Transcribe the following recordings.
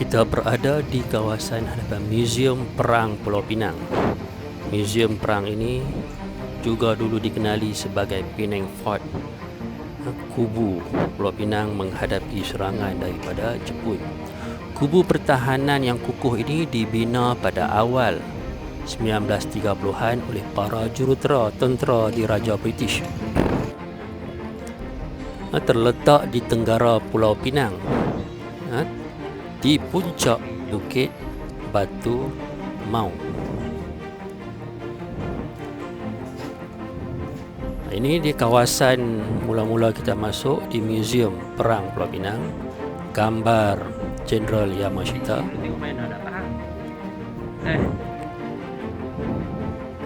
Kita berada di kawasan hadapan Museum Perang Pulau Pinang. Museum Perang ini juga dulu dikenali sebagai Penang Fort, kubu Pulau Pinang menghadapi serangan daripada Jepun. Kubu pertahanan yang kukuh ini dibina pada awal 1930-an oleh para jurutera tentera diraja British. Terletak di tenggara Pulau Pinang, di puncak Bukit Batu Mau. Ini di kawasan mula-mula kita masuk di Museum Perang Pulau Pinang. Gambar Jenderal Yamashita,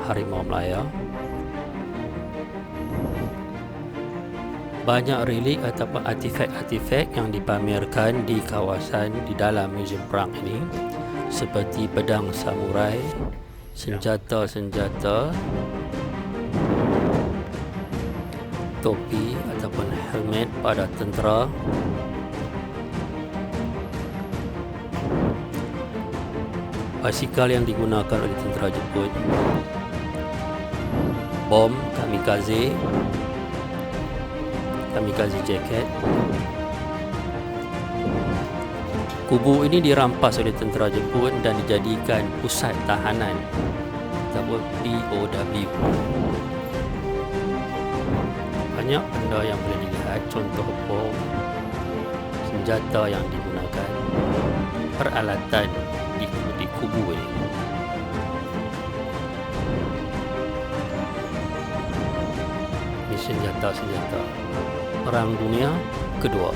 Harimau Melaya. Banyak relik ataupun artifak-artifak yang dipamerkan di kawasan di dalam Museum Perang ini, seperti pedang samurai, senjata-senjata, topi ataupun helmet pada tentera, basikal yang digunakan oleh tentera Jepun, bom kamikaze jacket. Kubu ini dirampas oleh tentera Jepun dan dijadikan pusat tahanan ataupun POW. Banyak benda yang boleh dilihat, contoh bom, senjata yang digunakan, peralatan di kubu ini. Ini senjata-senjata Perang Dunia Kedua.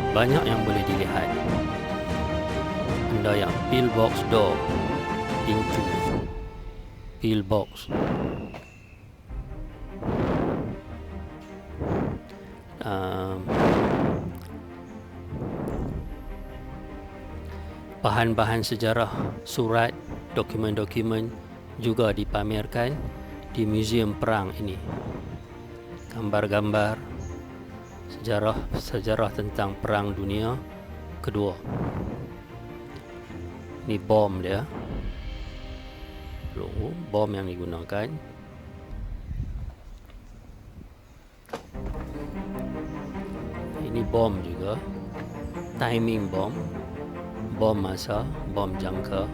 Banyak yang boleh dilihat. Benda yang pillbox door, pintu pillbox. Bahan-bahan sejarah, surat, dokumen-dokumen juga dipamerkan di Museum Perang ini. Gambar-gambar sejarah tentang Perang Dunia Kedua. Ini bom dia, bom yang digunakan. Ini bom juga, timing bom, bom masa, bom jangka.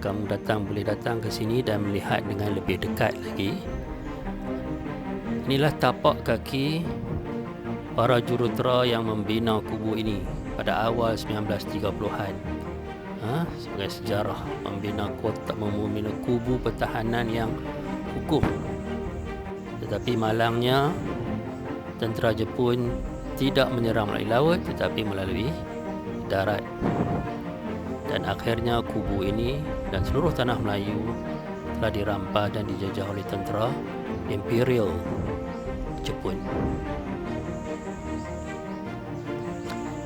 Kamu boleh datang ke sini dan melihat dengan lebih dekat lagi. Inilah tapak kaki para jurutera yang membina kubu ini pada awal 1930-an. Sebagai sejarah membina kubu pertahanan yang kukuh. Tetapi malangnya tentera Jepun tidak menyerang melalui laut tetapi melalui darat. Dan akhirnya kubu ini dan seluruh tanah Melayu telah dirampas dan dijajah oleh tentera Imperial Jepun.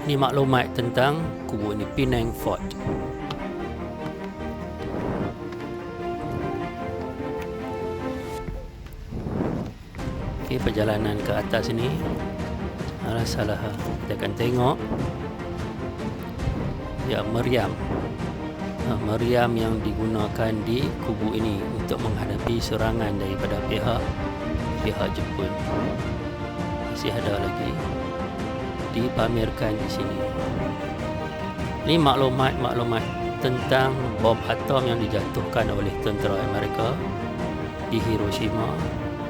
Ini maklumat tentang kubu ini, Penang Fort. Perjalanan ke atas ini salah kita akan tengok meriam yang digunakan di kubu ini untuk menghadapi serangan daripada pihak Jepun. Masih ada lagi dipamerkan di sini. Ini maklumat tentang bom atom yang dijatuhkan oleh tentera Amerika di Hiroshima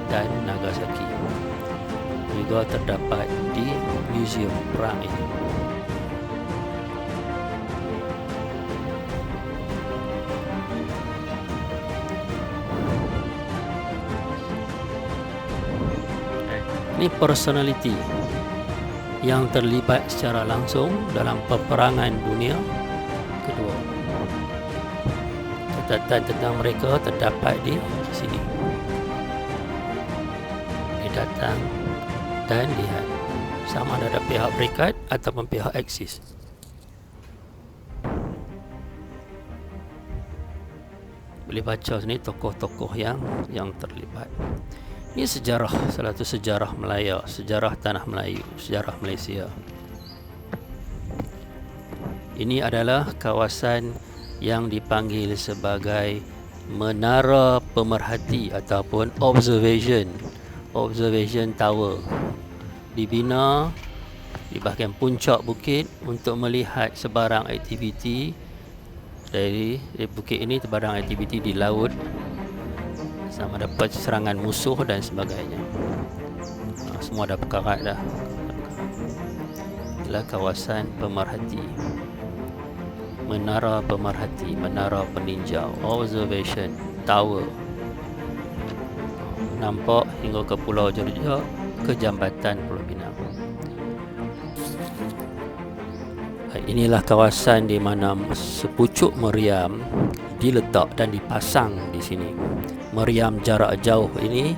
dan Nagasaki. Juga terdapat di Museum Perang ini. Ini personality yang terlibat secara langsung dalam peperangan dunia kedua. Catatan tentang mereka terdapat di sini. Datang dan lihat sama ada pihak Berikat ataupun pihak Axis. Boleh baca sini tokoh-tokoh yang terlibat. Ini sejarah, salah satu sejarah Melaya, sejarah tanah Melayu, sejarah Malaysia. Ini adalah kawasan yang dipanggil sebagai Menara Pemerhati ataupun Observation Tower. Dibina di bahagian puncak bukit untuk melihat sebarang aktiviti dari bukit ini, sebarang aktiviti di laut, sama dapat serangan musuh dan sebagainya. Semua dah berkarat dah. Itulah kawasan pemerhati, Menara Pemerhati, Menara Peninjau, Observation Tower. Nampak hingga ke Pulau Georgia, ke Jambatan Pulau Pinang. Inilah kawasan di mana sepucuk meriam diletak dan dipasang di sini. Meriam jarak jauh ini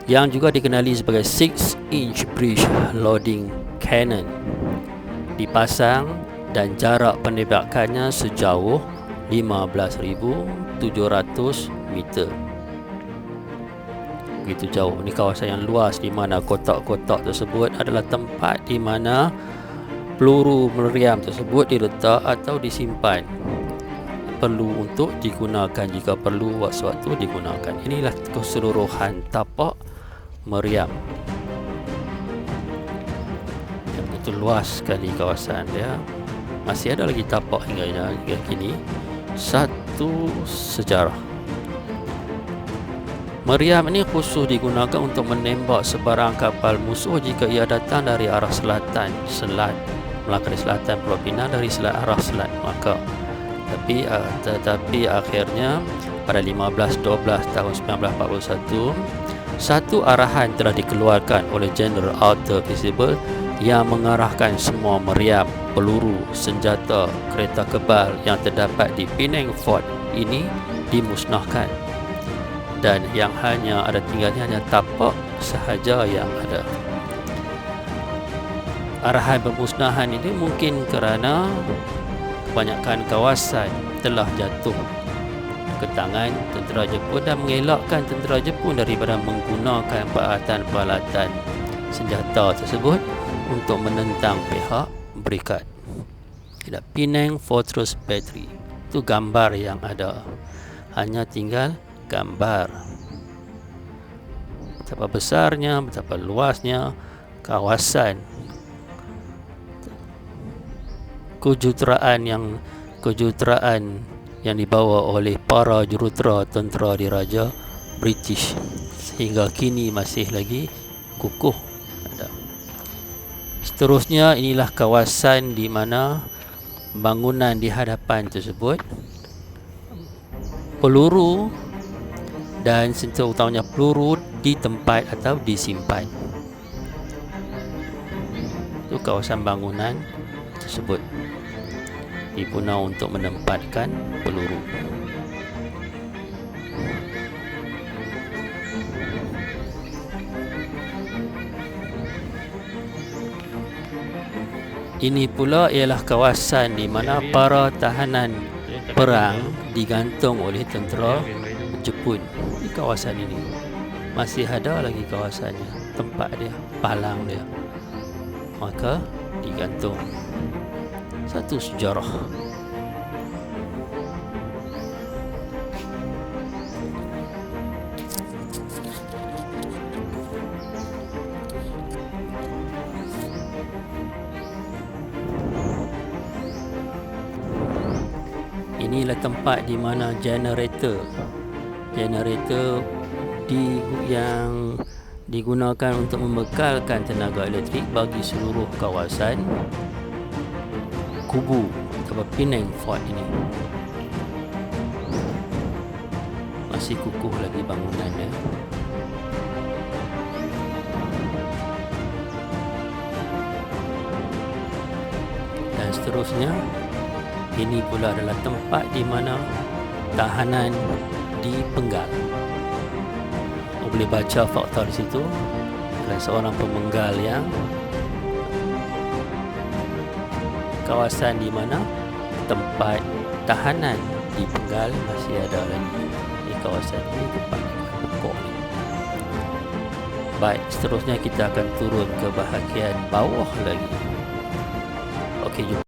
yang juga dikenali sebagai 6-inch bridge loading cannon dipasang dan jarak penembakannya sejauh 15,700 meter. Begitu jauh. Ini kawasan yang luas di mana kotak-kotak tersebut adalah tempat di mana peluru meriam tersebut diletak atau disimpan, perlu untuk digunakan jika perlu waktu-waktu digunakan. Inilah keseluruhan tapak meriam. Dan itu luas sekali kawasan dia. Masih ada lagi tapak hingga kini. Satu sejarah. Meriam ini khusus digunakan untuk menembak sebarang kapal musuh jika ia datang dari arah selatan, Melaka dari selatan Pulau Pinang, dari arah selat Melaka. Tetapi akhirnya pada 15/12 tahun 1941, satu arahan telah dikeluarkan oleh General Arthur Percival yang mengarahkan semua meriam, peluru, senjata, kereta kebal yang terdapat di Penang Fort ini dimusnahkan, dan yang hanya tapak sahaja yang ada. Arahan pemusnahan ini mungkin kerana kebanyakan kawasan telah jatuh ke tangan tentera Jepun dan mengelakkan tentera Jepun daripada menggunakan peralatan senjata tersebut untuk menentang pihak Berikat. Penang Fortress Battery, itu gambar yang ada, hanya tinggal gambar betapa besarnya, betapa luasnya kawasan. Kejuruteraan yang dibawa oleh para jurutera tentera diraja British sehingga kini masih lagi kukuh ada. Seterusnya, inilah kawasan di mana bangunan di hadapan tersebut, peluru dan senjata utamanya peluru di tempat atau disimpan. Itu kawasan bangunan tersebut diguna untuk menempatkan peluru. Ini pula ialah kawasan di mana para tahanan perang digantung oleh tentera Jepun. Di kawasan ini masih ada lagi kawasannya, tempat dia, palang dia, maka digantung. Satu sejarah. Inilah tempat di mana generator yang digunakan untuk membekalkan tenaga elektrik bagi seluruh kawasan kubu atau Penang Fort ini. Masih kukuh lagi bangunannya. Dan seterusnya, ini pula adalah tempat di mana tahanan dipenggal. Boleh baca fakta di situ. Adalah seorang pemenggal yang kawasan di mana tempat tahanan dipenggal, masih ada lagi di kawasan ini tempat pokok. Baik, seterusnya kita akan turun ke bahagian bawah lagi. Okey, jom.